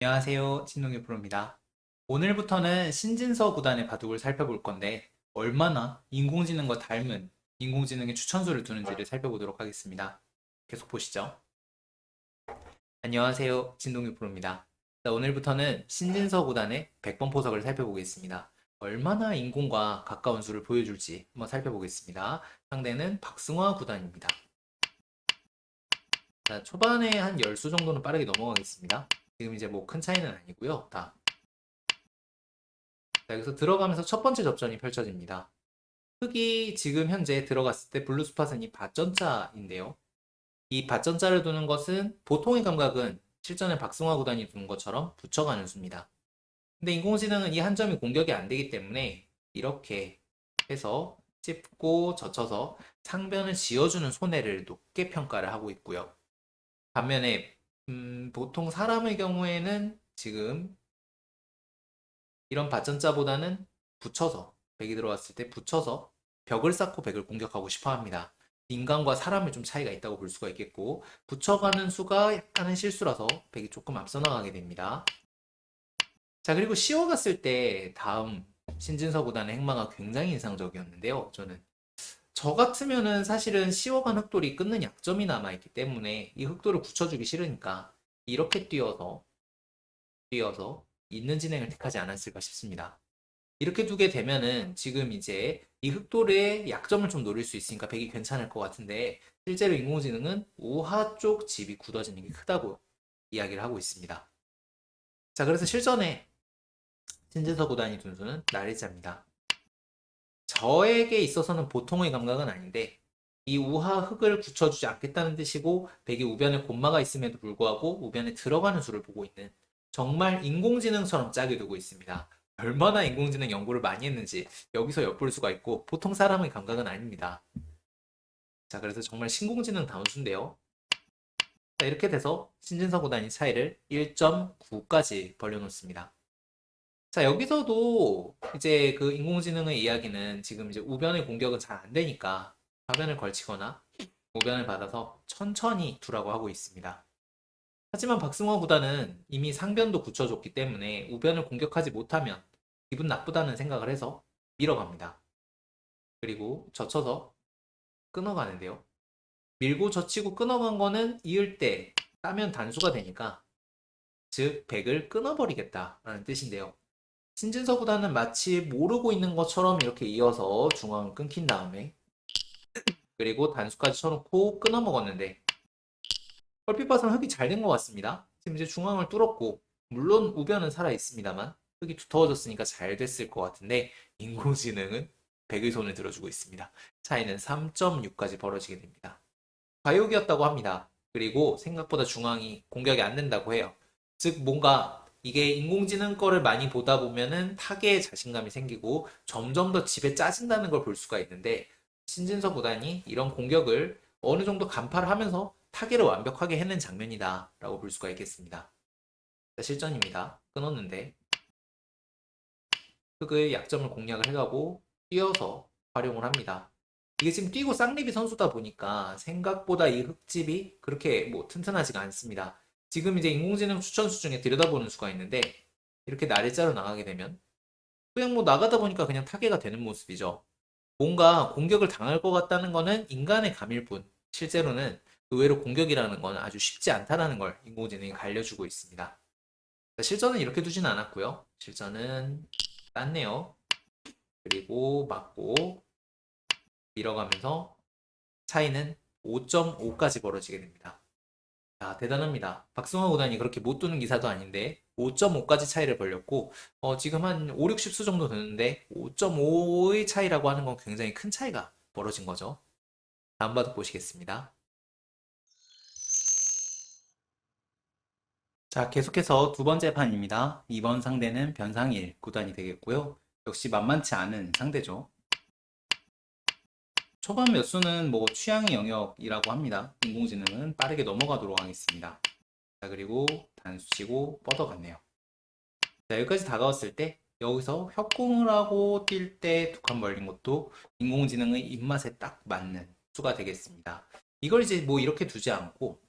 안녕하세요. 신동엽 프로입니다. 오늘부터는 신진서 구단의 바둑을 살펴볼 건데 얼마나 인공지능과 닮은 인공지능의 추천수를 두는지를 살펴보도록 하겠습니다. 계속 보시죠. 안녕하세요. 신동엽 프로입니다. 자, 오늘부터는 신진서 구단의 100번 포석을 살펴보겠습니다. 얼마나 인공과 가까운 수를 보여줄지 한번 살펴보겠습니다. 상대는 박승화 구단입니다. 자, 초반에 한 10수 정도는 빠르게 넘어가겠습니다. 지금 이제 뭐 큰 차이는 아니고요. 자, 여기서 들어가면서 첫 번째 접전이 펼쳐집니다. 흑이 지금 현재 들어갔을 때 블루 스팟은 이 밭전자인데요. 이 밭전자를 두는 것은 보통의 감각은 실전에 박승화 구단이 두는 것처럼 붙여가는 수입니다. 근데 인공지능은 이 한 점이 공격이 안 되기 때문에 이렇게 해서 찝고 젖혀서 상변을 지어주는 손해를 높게 평가를 하고 있고요. 반면에 보통 사람의 경우에는 지금 이런 밭전자보다는 붙여서 백이 들어왔을 때 붙여서 벽을 쌓고 백을 공격하고 싶어 합니다. 인간과 사람의 좀 차이가 있다고 볼 수가 있겠고 붙여가는 수가 약간은 실수라서 백이 조금 앞서 나가게 됩니다. 자, 그리고 씌워갔을 때 다음 신진서 구단의 행마가 굉장히 인상적이었는데요. 저 같으면은 사실은 씌워간 흑돌이 끊는 약점이 남아있기 때문에 이 흑돌을 붙여주기 싫으니까 이렇게 뛰어서 있는 진행을 택하지 않았을까 싶습니다. 이렇게 두게 되면은 지금 이제 이 흑돌의 약점을 좀 노릴 수 있으니까 백이 괜찮을 것 같은데 실제로 인공지능은 우하 쪽 집이 굳어지는 게 크다고 이야기를 하고 있습니다. 자, 그래서 실전에 신진서 구단이 둔 수는 나리자입니다. 저에게 있어서는 보통의 감각은 아닌데 이 우하 흑을 굳혀주지 않겠다는 뜻이고 백이 우변에 곰마가 있음에도 불구하고 우변에 들어가는 수를 보고 있는 정말 인공지능처럼 짜게 두고 있습니다. 얼마나 인공지능 연구를 많이 했는지 여기서 엿볼 수가 있고 보통 사람의 감각은 아닙니다. 자, 그래서 정말 신공지능 다운 수인데요. 자, 이렇게 돼서 신진서 구단이 차이를 1.9까지 벌려놓습니다. 자, 여기서도 이제 그 인공지능의 이야기는 지금 이제 우변의 공격은 잘 안 되니까 좌변을 걸치거나 우변을 받아서 천천히 두라고 하고 있습니다. 하지만 박승호 구단은 이미 상변도 굳혀줬기 때문에 우변을 공격하지 못하면 기분 나쁘다는 생각을 해서 밀어갑니다. 그리고 젖혀서 끊어가는데요. 밀고 젖히고 끊어간 거는 이을 때 따면 단수가 되니까 즉 백을 끊어버리겠다라는 뜻인데요. 신진서 구단은 마치 모르고 있는 것처럼 이렇게 이어서 중앙을 끊긴 다음에 그리고 단수까지 쳐놓고 끊어 먹었는데 얼핏 봐서는 흙이 잘 된 것 같습니다. 지금 이제 중앙을 뚫었고 물론 우변은 살아 있습니다만 흙이 두터워졌으니까 잘 됐을 것 같은데 인공지능은 백의 손을 들어주고 있습니다. 차이는 3.6까지 벌어지게 됩니다. 과욕이었다고 합니다. 그리고 생각보다 중앙이 공격이 안 된다고 해요. 즉 뭔가 이게 인공지능 거를 많이 보다 보면은 타계에 자신감이 생기고 점점 더 집에 짜진다는 걸 볼 수가 있는데 신진서 구단이 이런 공격을 어느 정도 간파를 하면서 타계를 완벽하게 해낸 장면이다라고 볼 수가 있겠습니다. 자, 실전입니다. 끊었는데 흑의 약점을 공략을 해가고 뛰어서 활용을 합니다. 이게 지금 뛰고 쌍리비 선수다 보니까 생각보다 이 흑집이 그렇게 뭐 튼튼하지가 않습니다. 지금 이제 인공지능 추천수 중에 들여다보는 수가 있는데 이렇게 날짜로 나가게 되면 그냥 뭐 나가다 보니까 그냥 타개가 되는 모습이죠. 뭔가 공격을 당할 것 같다는 거는 인간의 감일 뿐 실제로는 의외로 공격이라는 건 아주 쉽지 않다는 걸 인공지능이 알려주고 있습니다. 실전은 이렇게 두진 않았고요. 실전은 땄네요. 그리고 맞고 밀어가면서 차이는 5.5까지 벌어지게 됩니다. 야, 대단합니다. 박승호 구단이 그렇게 못 두는 기사도 아닌데 5.5까지 차이를 벌렸고 지금 한 5, 60수 정도 되는데 5.5의 차이라고 하는 건 굉장히 큰 차이가 벌어진 거죠. 다음 바둑 보시겠습니다. 자, 계속해서 두 번째 판입니다. 이번 상대는 변상일 구단이 되겠고요. 역시 만만치 않은 상대죠. 초반 몇 수는 뭐 취향의 영역이라고 합니다. 인공지능은 빠르게 넘어가도록 하겠습니다. 자, 그리고 단수 치고 뻗어갔네요. 자, 여기까지 다가왔을 때 여기서 협공을 하고 뛸 때 두 칸 벌린 것도 인공지능의 입맛에 딱 맞는 수가 되겠습니다. 이걸 이제 뭐 이렇게 두지 않고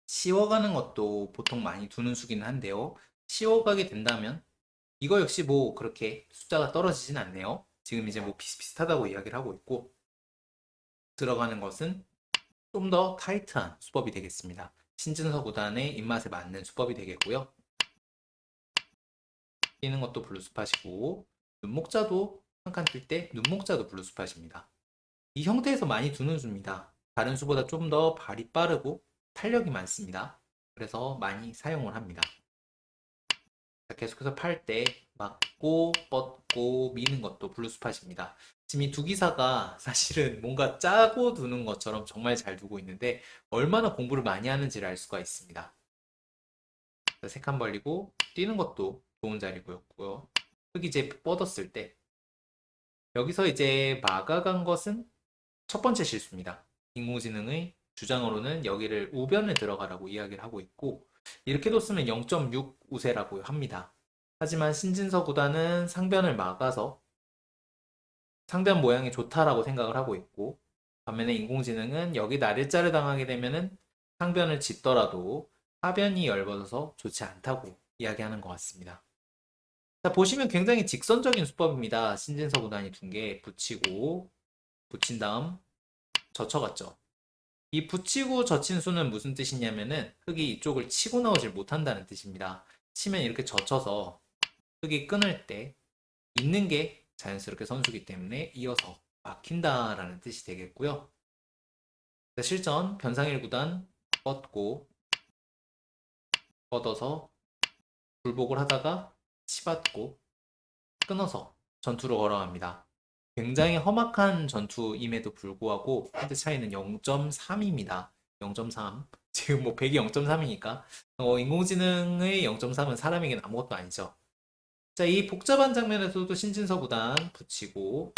씌워가는 것도 보통 많이 두는 수기는 한데요. 씌워가게 된다면 이거 역시 뭐 그렇게 숫자가 떨어지진 않네요. 지금 이제 뭐 비슷비슷하다고 이야기를 하고 있고 들어가는 것은 좀 더 타이트한 수법이 되겠습니다. 신진서 구단의 입맛에 맞는 수법이 되겠고요. 뛰는 것도 블루스팟이고 눈목자도 한 칸 뛸 때 눈목자도 블루스팟입니다. 이 형태에서 많이 두는 수입니다. 다른 수보다 좀 더 발이 빠르고 탄력이 많습니다. 그래서 많이 사용을 합니다. 계속해서 팔 때 맞고 뻗고 미는 것도 블루스팟입니다. 지금 이 두 기사가 사실은 뭔가 짜고 두는 것처럼 정말 잘 두고 있는데 얼마나 공부를 많이 하는지를 알 수가 있습니다. 세 칸 벌리고 뛰는 것도 좋은 자리고요. 흙이 이제 뻗었을 때 여기서 이제 막아간 것은 첫 번째 실수입니다. 인공지능의 주장으로는 여기를 우변에 들어가라고 이야기를 하고 있고 이렇게 뒀으면 0.6 우세라고 합니다. 하지만 신진서 구단은 상변을 막아서 상변 모양이 좋다라고 생각을 하고 있고 반면에 인공지능은 여기 날일자를 당하게 되면은 상변을 짓더라도 하변이 넓어져서 좋지 않다고 이야기하는 것 같습니다. 자, 보시면 굉장히 직선적인 수법입니다. 신진서 구단이 둔 게 붙이고 붙인 다음 젖혀갔죠. 이 붙이고 젖힌 수는 무슨 뜻이냐면은 흙이 이쪽을 치고 나오질 못한다는 뜻입니다. 치면 이렇게 젖혀서 흙이 끊을 때 있는 게 자연스럽게 선수기 때문에 이어서 막힌다라는 뜻이 되겠고요. 실전 변상일 구단 뻗고 뻗어서 굴복을 하다가 치받고 끊어서 전투로 걸어갑니다. 굉장히 험악한 전투임에도 불구하고 핸드 차이는 0.3입니다. 0.3. 지금 뭐 100이 0.3이니까 인공지능의 0.3은 사람에겐 아무것도 아니죠. 자, 이 복잡한 장면에서도 신진서 구단 붙이고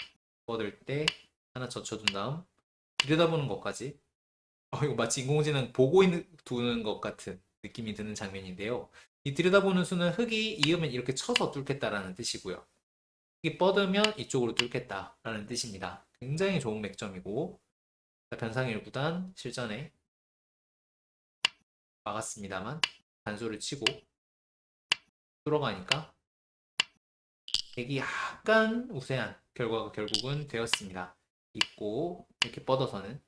뻗을 때 하나 젖혀둔 다음 들여다보는 것까지 이거 마치 인공지능 보고 있는 두는 것 같은 느낌이 드는 장면인데요. 이 들여다보는 수는 흙이 이으면 이렇게 쳐서 뚫겠다라는 뜻이고요. 흙이 뻗으면 이쪽으로 뚫겠다라는 뜻입니다. 굉장히 좋은 맥점이고 변상일 구단 실전에 막았습니다만 단수를 치고 들어가니까 백이 약간 우세한 결과가 결국은 되었습니다. 있고 이렇게 뻗어서는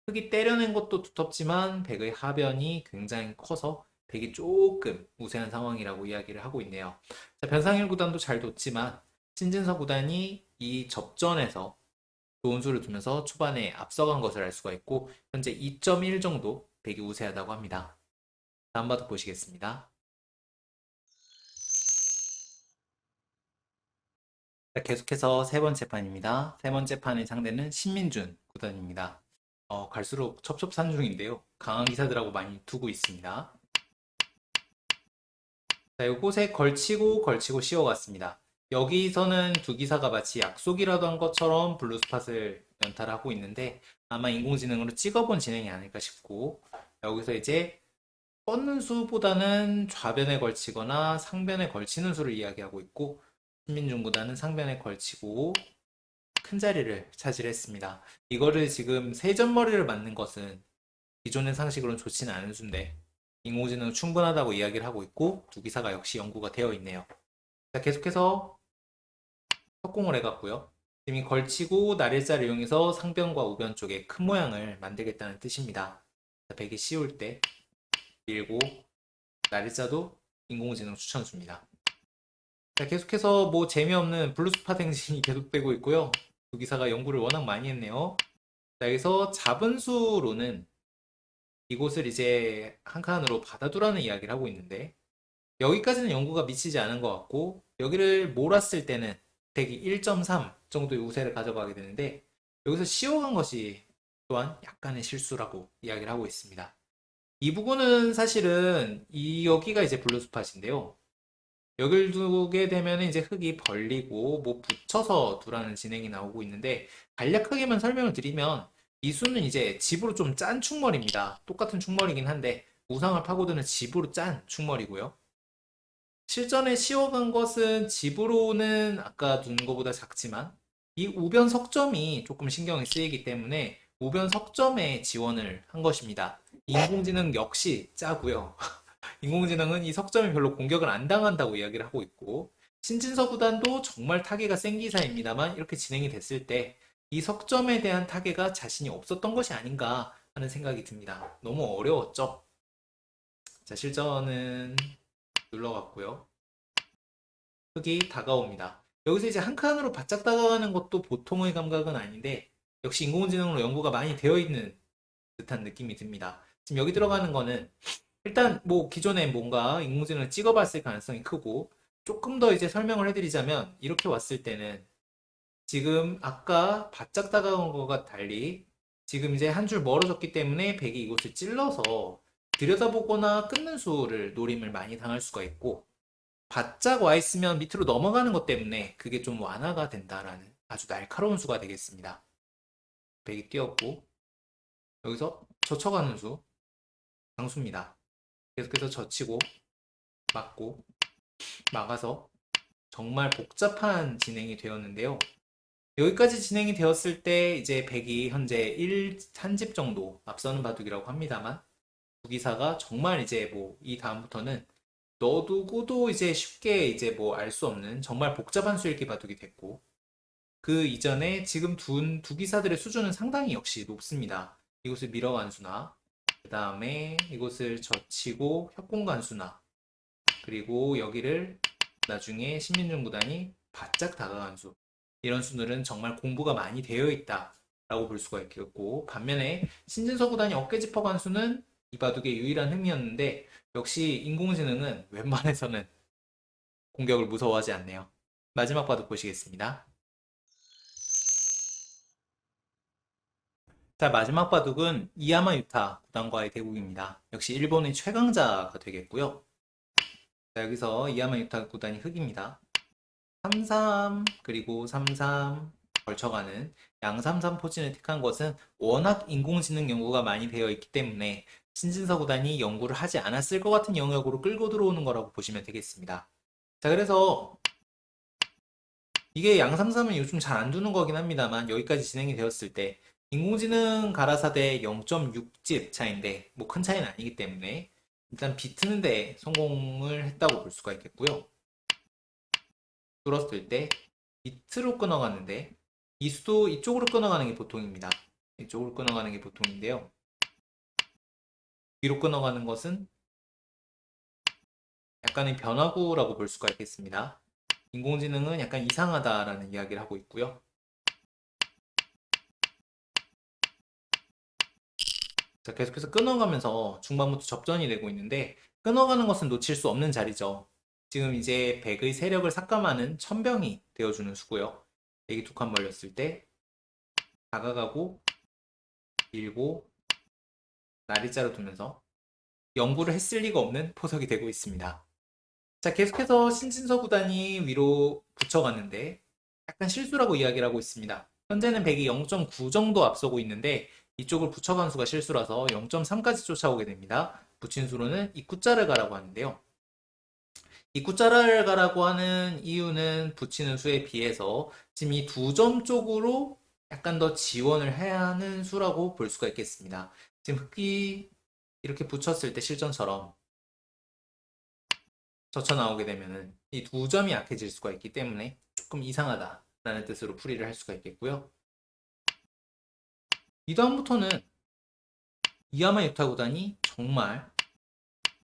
흙이 때려낸 것도 두텁지만 백의 하변이 굉장히 커서 백이 조금 우세한 상황이라고 이야기를 하고 있네요. 자, 변상일 구단도 잘 뒀지만 신진서 구단이 이 접전에서 좋은 수를 두면서 초반에 앞서간 것을 알 수가 있고 현재 2.1 정도 백이 우세하다고 합니다. 다음 바둑 보시겠습니다. 자, 계속해서 세 번째 판입니다. 세 번째 판의 상대는 신민준 구단입니다. 갈수록 첩첩산중인데요. 강한 기사들하고 많이 두고 있습니다. 자, 이곳에 걸치고 걸치고 씌워갔습니다. 여기서는 두 기사가 마치 약속이라도 한 것처럼 블루스팟을 연타하고 있는데 아마 인공지능으로 찍어본 진행이 아닐까 싶고 여기서 이제 뻗는 수보다는 좌변에 걸치거나 상변에 걸치는 수를 이야기하고 있고 신민중보다는 상변에 걸치고 큰 자리를 차지했습니다. 이거를 지금 세점머리를 맞는 것은 기존의 상식으로는 좋지는 않은 수인데 인공지능은 충분하다고 이야기를 하고 있고 두 기사가 역시 연구가 되어 있네요. 자, 계속해서 석공을 해갔고요. 지금 걸치고 날일자를 이용해서 상변과 우변 쪽에 큰 모양을 만들겠다는 뜻입니다. 자, 백이 씌울 때 밀고 날일자도 인공지능 추천수입니다. 자, 계속해서 뭐 재미없는 블루스팟 행진이 계속되고 있고요. 두 기사가 연구를 워낙 많이 했네요. 자, 여기서 잡은 수로는 이곳을 이제 한 칸으로 받아두라는 이야기를 하고 있는데 여기까지는 연구가 미치지 않은 것 같고 여기를 몰았을 때는 백이 1.3 정도의 우세를 가져가게 되는데 여기서 씌워간 것이 또한 약간의 실수라고 이야기를 하고 있습니다. 이 부분은 사실은 여기가 이제 블루스팟인데요. 여길 두게 되면 이제 흙이 벌리고 뭐 붙여서 두라는 진행이 나오고 있는데 간략하게만 설명을 드리면 이 수는 이제 집으로 좀 짠 충머리입니다. 똑같은 충머리긴 한데 우상을 파고드는 집으로 짠 충머리고요. 실전에 씌워간 것은 집으로는 아까 둔 것보다 작지만 이 우변 석점이 조금 신경이 쓰이기 때문에 우변 석점에 지원을 한 것입니다. 인공지능 역시 짜고요. 인공지능은 이 석점에 별로 공격을 안 당한다고 이야기를 하고 있고, 신진서 구단도 정말 타계가 센 기사입니다만 이렇게 진행이 됐을 때 이 석점에 대한 타계가 자신이 없었던 것이 아닌가 하는 생각이 듭니다. 너무 어려웠죠? 자, 실전은 눌러갔고요. 흙이 다가옵니다. 여기서 이제 한 칸으로 바짝 다가가는 것도 보통의 감각은 아닌데 역시 인공지능으로 연구가 많이 되어 있는 듯한 느낌이 듭니다. 지금 여기 들어가는 거는 일단 뭐 기존에 뭔가 인공지능을 찍어봤을 가능성이 크고 조금 더 이제 설명을 해드리자면 이렇게 왔을 때는 지금 아까 바짝 다가온 것과 달리 지금 이제 한 줄 멀어졌기 때문에 백이 이곳을 찔러서 들여다보거나 끊는 수를 노림을 많이 당할 수가 있고 바짝 와 있으면 밑으로 넘어가는 것 때문에 그게 좀 완화가 된다라는 아주 날카로운 수가 되겠습니다. 백이 뛰었고 여기서 젖혀가는 수 장수입니다. 계속해서 젖히고 막고 막아서 정말 복잡한 진행이 되었는데요. 여기까지 진행이 되었을 때 이제 백이 현재 1집 정도 앞서는 바둑이라고 합니다만 구기사가 정말 이제 뭐 이 다음부터는 넣어두고도 이제 쉽게 이제 뭐 알 수 없는 정말 복잡한 수읽기 바둑이 됐고 그 이전에 지금 두 기사들의 수준은 상당히 역시 높습니다. 이곳을 밀어간수나 그 다음에 이곳을 젖히고 협공간수나 그리고 여기를 나중에 신민중 구단이 바짝 다가간수 이런 수들은 정말 공부가 많이 되어 있다라고 볼 수가 있겠고 반면에 신진서 구단이 어깨짚어 간수는 이 바둑의 유일한 흠이었는데 역시 인공지능은 웬만해서는 공격을 무서워하지 않네요. 마지막 바둑 보시겠습니다. 자, 마지막 바둑은 이야마 유타 구단과의 대국입니다. 역시 일본의 최강자가 되겠고요. 자, 여기서 이야마 유타 구단이 흑입니다. 3-3 그리고 3-3 걸쳐가는 양3-3 포진을 택한 것은 워낙 인공지능 연구가 많이 되어 있기 때문에 신진서 구단이 연구를 하지 않았을 것 같은 영역으로 끌고 들어오는 거라고 보시면 되겠습니다. 자, 그래서 이게 양3-3은 요즘 잘 안 두는 거긴 합니다만 여기까지 진행이 되었을 때 인공지능 가라사대 0.6집 차인데 뭐 큰 차이는 아니기 때문에 일단 비트는데 성공을 했다고 볼 수가 있겠고요. 뚫었을 때 밑으로 끊어갔는데 이 수도 이쪽으로 끊어가는 게 보통입니다. 이쪽으로 끊어가는 게 보통인데요. 뒤로 끊어가는 것은 약간의 변화구라고 볼 수가 있겠습니다. 인공지능은 약간 이상하다라는 이야기를 하고 있고요. 자, 계속해서 끊어가면서 중반부터 접전이 되고 있는데 끊어가는 것은 놓칠 수 없는 자리죠. 지금 이제 백의 세력을 삭감하는 천병이 되어주는 수고요. 백이 두 칸 벌렸을 때 다가가고 밀고 나리자로 두면서 연구를 했을 리가 없는 포석이 되고 있습니다. 자, 계속해서 신진서 구단이 위로 붙여갔는데 약간 실수라고 이야기를 하고 있습니다. 현재는 백이 0.9 정도 앞서고 있는데 이쪽을 붙여간 수가 실수라서 0.3까지 쫓아오게 됩니다. 붙인 수로는 입구자를 가라고 하는데요. 입구자를 가라고 하는 이유는 붙이는 수에 비해서 지금 이 두 점 쪽으로 약간 더 지원을 해야 하는 수라고 볼 수가 있겠습니다. 지금 흑이 이렇게 붙였을 때 실전처럼 젖혀 나오게 되면은 이 두 점이 약해질 수가 있기 때문에 조금 이상하다라는 뜻으로 풀이를 할 수가 있겠고요. 이 다음부터는 이야마 유타 구단이 정말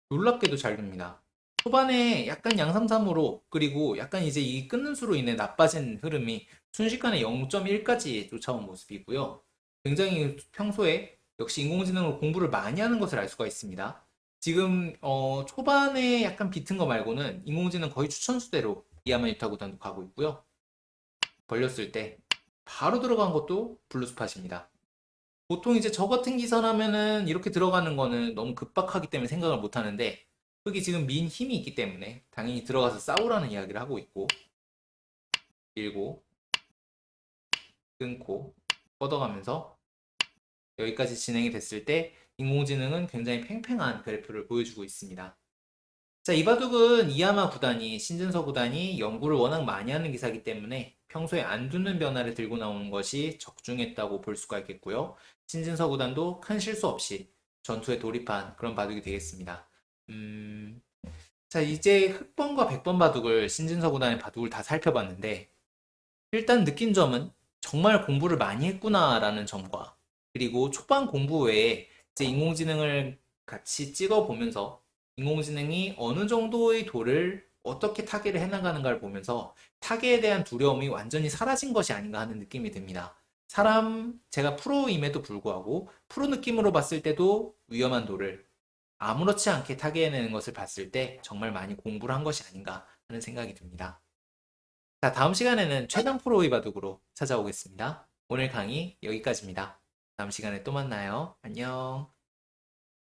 놀랍게도 잘 됩니다. 초반에 약간 양삼삼으로 그리고 약간 이제 이 끊는 수로 인해 나빠진 흐름이 순식간에 0.1까지 쫓아온 모습이고요. 굉장히 평소에 역시 인공지능으로 공부를 많이 하는 것을 알 수가 있습니다. 지금 초반에 약간 비튼 거 말고는 인공지능 거의 추천수대로 이야마 유타 구단도 가고 있고요. 벌렸을 때 바로 들어간 것도 블루스팟입니다. 보통 이제 저 같은 기사라면은 이렇게 들어가는 거는 너무 급박하기 때문에 생각을 못 하는데 흙이 지금 민 힘이 있기 때문에 당연히 들어가서 싸우라는 이야기를 하고 있고 밀고 끊고 뻗어가면서 여기까지 진행이 됐을 때 인공지능은 굉장히 팽팽한 그래프를 보여주고 있습니다. 자, 이 바둑은 이야마 구단이 신진서 구단이 연구를 워낙 많이 하는 기사이기 때문에 평소에 안 두는 변화를 들고 나오는 것이 적중했다고 볼 수가 있겠고요. 신진서 구단도 큰 실수 없이 전투에 돌입한 그런 바둑이 되겠습니다. 음, 자, 이제 흑번과 백번 바둑을 신진서 구단의 바둑을 다 살펴봤는데 일단 느낀 점은 정말 공부를 많이 했구나라는 점과 그리고 초반 공부 외에 이제 인공지능을 같이 찍어보면서 인공지능이 어느 정도의 돌을 어떻게 타개를 해나가는가를 보면서 타개에 대한 두려움이 완전히 사라진 것이 아닌가 하는 느낌이 듭니다. 제가 프로임에도 불구하고 프로 느낌으로 봤을 때도 위험한 돌을 아무렇지 않게 타개해내는 것을 봤을 때 정말 많이 공부를 한 것이 아닌가 하는 생각이 듭니다. 자, 다음 시간에는 최강 프로의 바둑으로 찾아오겠습니다. 오늘 강의 여기까지입니다. 다음 시간에 또 만나요. 안녕.